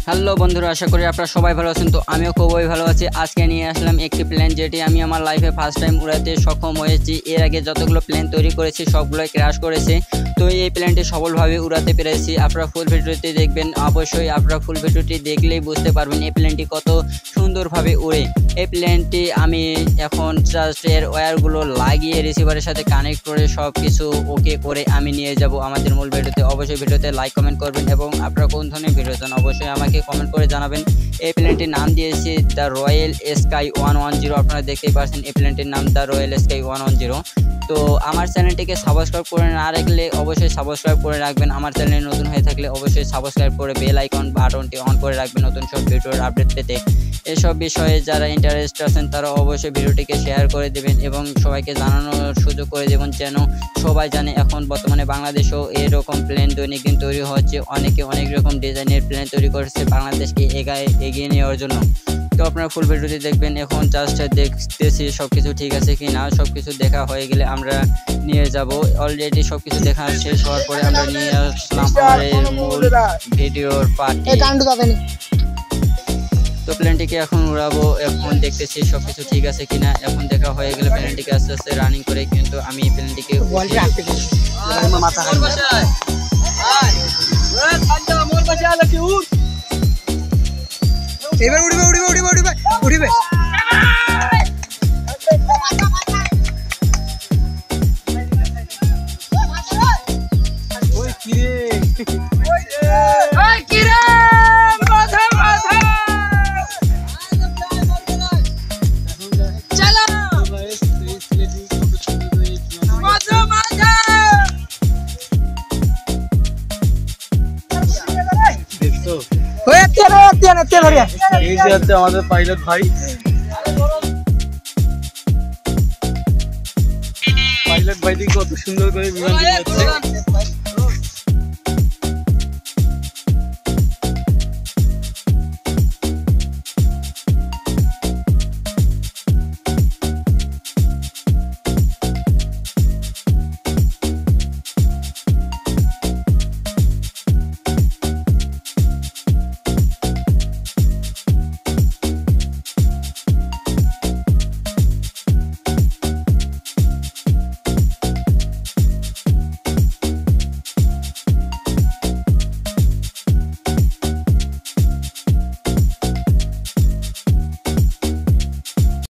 Hello বন্ধুরা, আশা করি আপনারা সবাই ভালো আছেন। তো আমিও খুবই ভালো আছি। আজকে নিয়ে আসলাম একটি প্ল্যান যেটি আমি আমার লাইফে ফার্স্ট টাইম উড়াতে সক্ষম হয়েছি। এর আগে যতগুলো প্ল্যান তৈরি করেছি সবগুলোই ক্র্যাশ করেছে। তো এই প্ল্যানটি সফলভাবে উড়াতে পেরেছি। আপনারা ফুল ভিডিওটি দেখবেন, অবশ্যই আপনারা ফুল ভিডিওটি দেখলেই বুঝতে পারবেন এই প্ল্যানটি কত সুন্দরভাবে উড়ে। এই প্ল্যানটি আমি এখন জাস্ট এর ওয়্যারগুলো লাগিয়ে রিসিভারের সাথে কানেক্ট করে সব কিছু ওকে করে আমি নিয়ে যাব আমাদের মূল ভিডিওতে। অবশ্যই ভিডিওতে লাইক কমেন্ট করবেন এবং আপনারা কোন ধরনের ভিডিও চান অবশ্যই আমাকে কমেন্ট করে জানাবেন। এই প্লেনটির নাম দিয়েছি দ্য রয়্যাল স্কাই 110। আপনারা দেখতেই পাচ্ছেন এই প্লেনটির নাম দ্য রয়্যাল স্কাই 110। তো আমার চ্যানেলটিকে সাবস্ক্রাইব করে না রাখলে অবশ্যই সাবস্ক্রাইব করে রাখবেন। আমার চ্যানেলে নতুন হয়ে থাকলে অবশ্যই সাবস্ক্রাইব করে বেল আইকন বাটনটি অন করে রাখবেন নতুন সব ভিডিওর আপডেট পেতে। এসব বিষয়ে যারা ইন্টারেস্ট আছেন তারা অবশ্যই ভিডিওটিকে শেয়ার করে দেবেন এবং সবাইকে জানানোর সুযোগ করে দেবেন, যেন সবাই জানে এখন বর্তমানে বাংলাদেশেও এরকম প্লেন দৈনন্দিন তৈরি হচ্ছে। অনেকে অনেক রকম ডিজাইনের প্লেন তৈরি করছে বাংলাদেশকে এগিয়ে নেওয়ার জন্য। তো আপনারা ফুল ভিডিওটি দেখবেন। এখন জাস্ট দেখতেছি সব কিছু ঠিক আছে কি না। সব কিছু দেখা হয়ে গেলে আমরা নিয়ে যাব। অলরেডি সব কিছু দেখা শেষ হওয়ার পরে আমরা নিয়ে আসলাম আমাদের মূল ভিডিওর পার্টি। তো প্লেনটিকে এখন উড়াবো। এখন দেখতেছি সব কিছু ঠিক আছে কিনা। এখন দেখা হয়ে গেলে প্লেনটিকে আস্তে আস্তে রানিং করে কিন্তু আমি প্লেনটিকে এবার উড়িবে আমাদের পাইলট ভাই। পাইলট ভাই কত সুন্দর করে বিমান চালাচ্ছে।